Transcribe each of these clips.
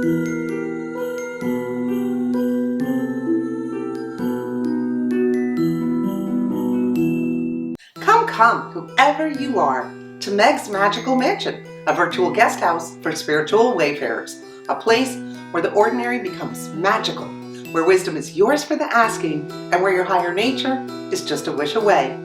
Come, whoever you are, to Meg's Magical Mansion, a virtual guest house for spiritual wayfarers, a place where the ordinary becomes magical, where wisdom is yours for the asking, and where your higher nature is just a wish away.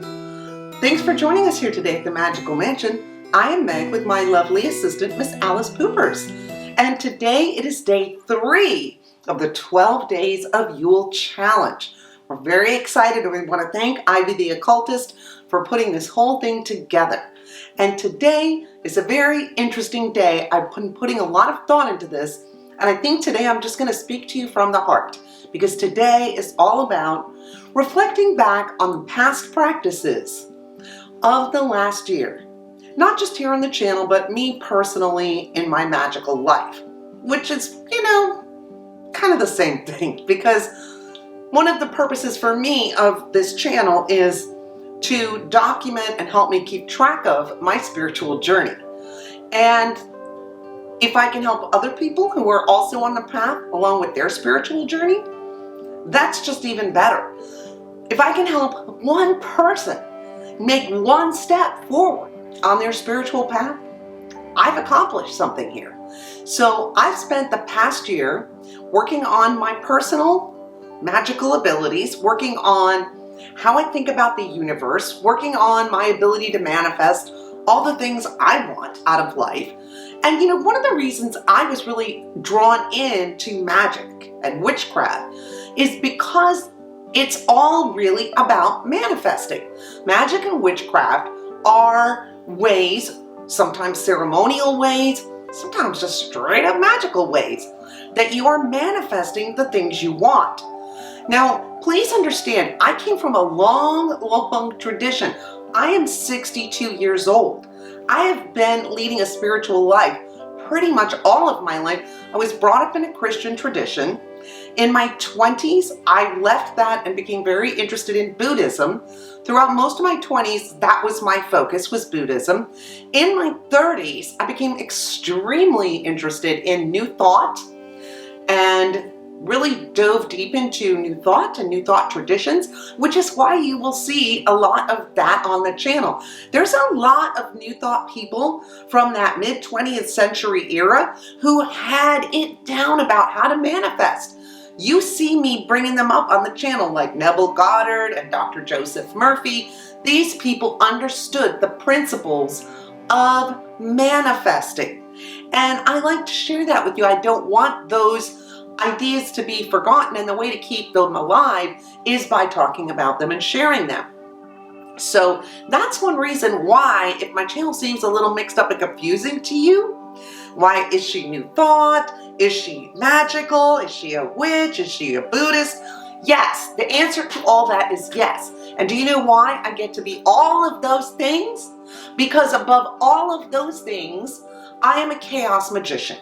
Thanks for joining us here today at the Magical Mansion. I am Meg with my lovely assistant, Miss Alice Poopers, and today it is day 3 of the 12 Days of Yule Challenge. We're very excited, and we want to thank Ivy the Occultist for putting this whole thing together. And today is a very interesting day. I've been putting a lot of thought into this, and I think today I'm just going to speak to you from the heart, because today is all about reflecting back on the past practices of the last year. Not just here on the channel, but me personally in my magical life, which is, kind of the same thing, because one of the purposes for me of this channel is to document and help me keep track of my spiritual journey. And if I can help other people who are also on the path along with their spiritual journey, that's just even better. If I can help one person make one step forward on their spiritual path, I've accomplished something here. So I've spent the past year working on my personal magical abilities, working on how I think about the universe, working on my ability to manifest all the things I want out of life. And one of the reasons I was really drawn into magic and witchcraft is because it's all really about manifesting. Magic and witchcraft are ways, sometimes ceremonial ways, sometimes just straight up magical ways, that you are manifesting the things you want. Now, please understand, I came from a long tradition. I am 62 years old. I have been leading a spiritual life pretty much all of my life. I was brought up in a Christian tradition. In my 20s, I left that and became very interested in Buddhism. Throughout most of my 20s, that was my focus, was Buddhism. In my 30s, I became extremely interested in New Thought and really dove deep into New Thought and New Thought traditions, which is why you will see a lot of that on the channel. There's a lot of New Thought people from that mid-20th century era who had it down about how to manifest. You see me bringing them up on the channel, like Neville Goddard and Dr. Joseph Murphy. These people understood the principles of manifesting. And I like to share that with you. I don't want those ideas to be forgotten, and the way to keep them alive is by talking about them and sharing them. So that's one reason why, if my channel seems a little mixed up and confusing to you, why is she New Thought? Is she magical? Is she a witch? Is she a Buddhist? Yes, the answer to all that is yes. And do you know why I get to be all of those things? Because above all of those things, I am a chaos magician.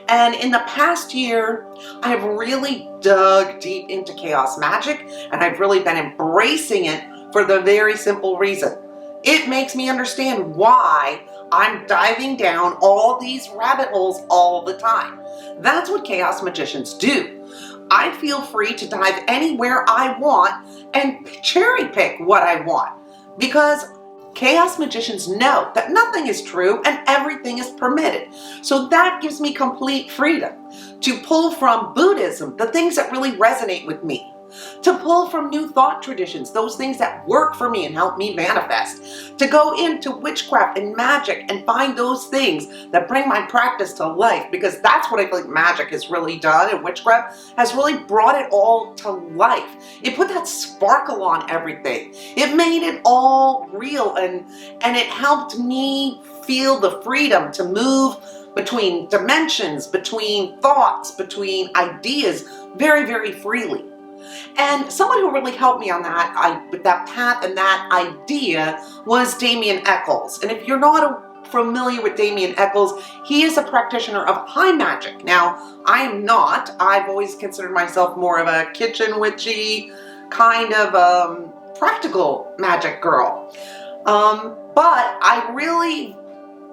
And in the past year, I've really dug deep into chaos magic, and I've really been embracing it for the very simple reason. It makes me understand why I'm diving down all these rabbit holes all the time. That's what chaos magicians do. I feel free to dive anywhere I want and cherry pick what I want, because chaos magicians know that nothing is true and everything is permitted. So that gives me complete freedom to pull from Buddhism the things that really resonate with me, to pull from New Thought traditions those things that work for me and help me manifest, to go into witchcraft and magic and find those things that bring my practice to life, because that's what I feel like magic has really done, and witchcraft has really brought it all to life. It put that sparkle on everything. It made it all real, and it helped me feel the freedom to move between dimensions, between thoughts, between ideas very, very freely. And someone who really helped me on that, with that path and that idea, was Damien Eccles. And if you're not familiar with Damien Eccles, he is a practitioner of high magic. Now, I am not. I've always considered myself more of a kitchen witchy, kind of practical magic girl. But I really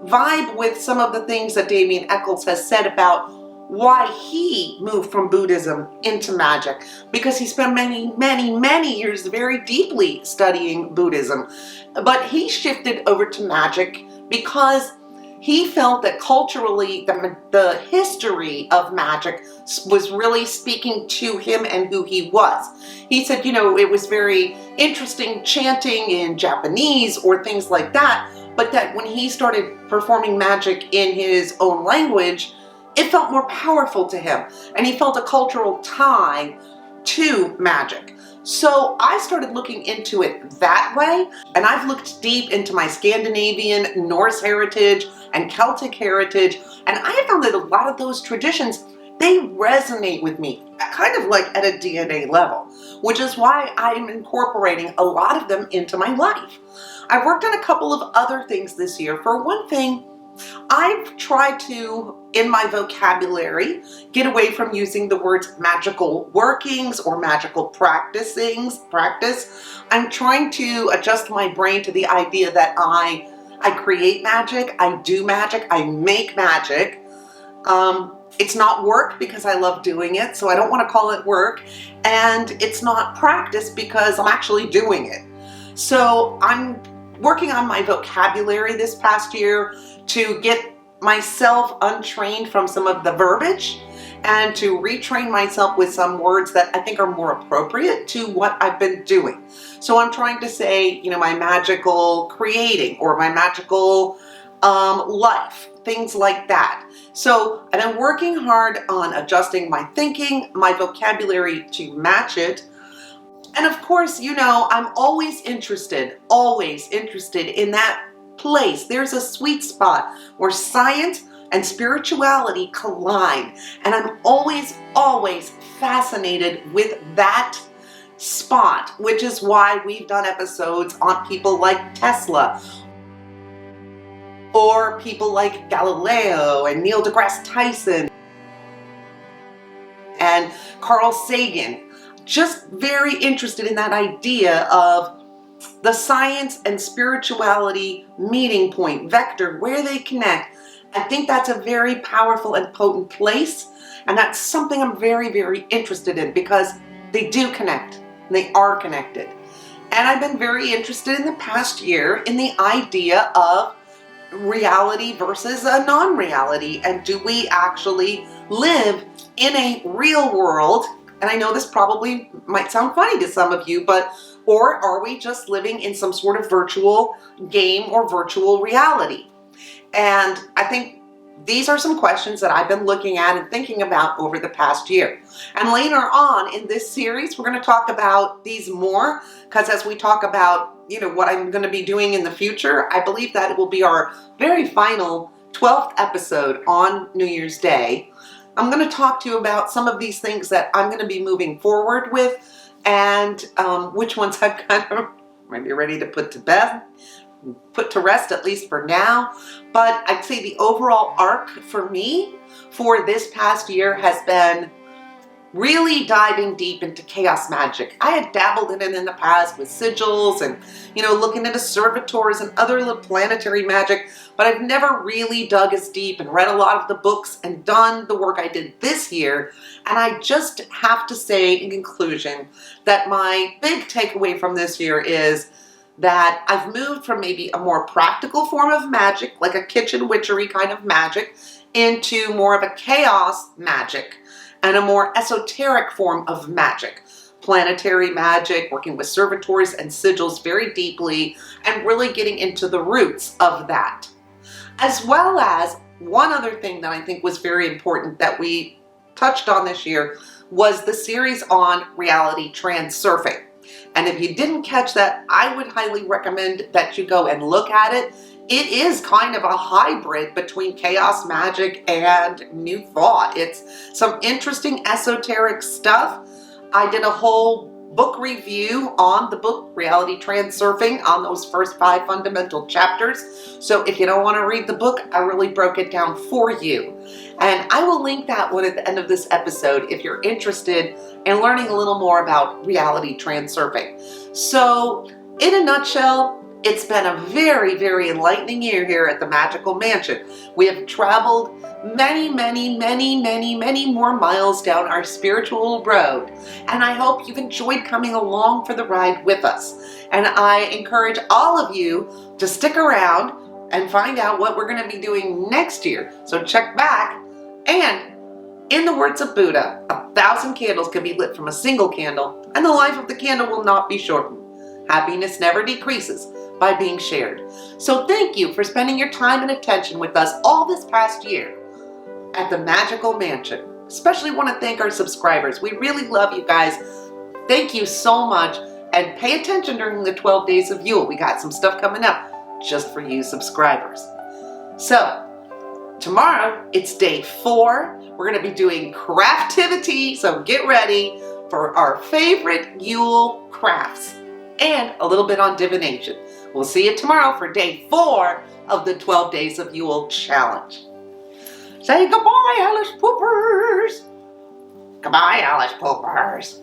vibe with some of the things that Damien Eccles has said about why he moved from Buddhism into magic, because he spent many years very deeply studying Buddhism. But he shifted over to magic because he felt that culturally the history of magic was really speaking to him and who he was. He said, it was very interesting chanting in Japanese or things like that, but that when he started performing magic in his own language, it felt more powerful to him, and he felt a cultural tie to magic. So I started looking into it that way, and I've looked deep into my Scandinavian, Norse heritage, and Celtic heritage, and I have found that a lot of those traditions, they resonate with me, kind of like at a DNA level, which is why I'm incorporating a lot of them into my life. I've worked on a couple of other things this year. For one thing, I've tried to, in my vocabulary, get away from using the words magical workings or magical practice. I'm trying to adjust my brain to the idea that I create magic, I do magic, I make magic. It's not work because I love doing it, so I don't want to call it work. And it's not practice because I'm actually doing it. So I'm working on my vocabulary this past year to get myself untrained from some of the verbiage and to retrain myself with some words that I think are more appropriate to what I've been doing. So I'm trying to say, my magical creating or my magical life, things like that. So I've been working hard on adjusting my thinking, my vocabulary to match it. And of course, I'm always interested in that place. There's a sweet spot where science and spirituality collide. And I'm always fascinated with that spot, which is why we've done episodes on people like Tesla or people like Galileo and Neil deGrasse Tyson and Carl Sagan. Just very interested in that idea of the science and spirituality meeting point, vector, where they connect. I think that's a very powerful and potent place, and that's something I'm very interested in because they do connect. They are connected. And I've been very interested in the past year in the idea of reality versus a non-reality, and do we actually live in a real world? And I know this probably might sound funny to some of you, or are we just living in some sort of virtual game or virtual reality? And I think these are some questions that I've been looking at and thinking about over the past year. And later on in this series, we're going to talk about these more, because as we talk about, what I'm going to be doing in the future, I believe that it will be our very final 12th episode on New Year's Day. I'm going to talk to you about some of these things that I'm going to be moving forward with, and which ones I've kind of maybe ready to put to rest, at least for now. But I'd say the overall arc for me for this past year has been really diving deep into chaos magic. I had dabbled in it in the past with sigils and, looking into servitors and other little planetary magic, but I've never really dug as deep and read a lot of the books and done the work I did this year. And I just have to say in conclusion that my big takeaway from this year is that I've moved from maybe a more practical form of magic, like a kitchen witchery kind of magic, into more of a chaos magic and a more esoteric form of magic. Planetary magic, working with servitors and sigils very deeply, and really getting into the roots of that. As well as one other thing that I think was very important that we touched on this year was the series on reality transurfing. And if you didn't catch that, I would highly recommend that you go and look at it. It is kind of a hybrid between chaos magic and New Thought. It's some interesting esoteric stuff. I did a whole book review on the book Reality Transurfing on those first 5 fundamental chapters. So if you don't want to read the book, I really broke it down for you. And I will link that one at the end of this episode if you're interested in learning a little more about reality transurfing. So in a nutshell, It's been a very, very enlightening year here at the Magical Mansion. We have traveled many, many, many, many, many more miles down our spiritual road. And I hope you've enjoyed coming along for the ride with us. And I encourage all of you to stick around and find out what we're going to be doing next year. So check back. And in the words of Buddha, 1,000 candles can be lit from a single candle, and the life of the candle will not be shortened. Happiness never decreases by being shared. So thank you for spending your time and attention with us all this past year at the Magical Mansion. Especially want to thank our subscribers. We really love you guys. Thank you so much, and pay attention during the 12 days of Yule. We got some stuff coming up just for you subscribers. So tomorrow it's day 4. We're going to be doing craftivity, so get ready for our favorite Yule crafts and a little bit on divination. We'll see you tomorrow for day 4 of the 12 Days of Yule challenge. Say goodbye, Alice Poopers. Goodbye, Alice Poopers.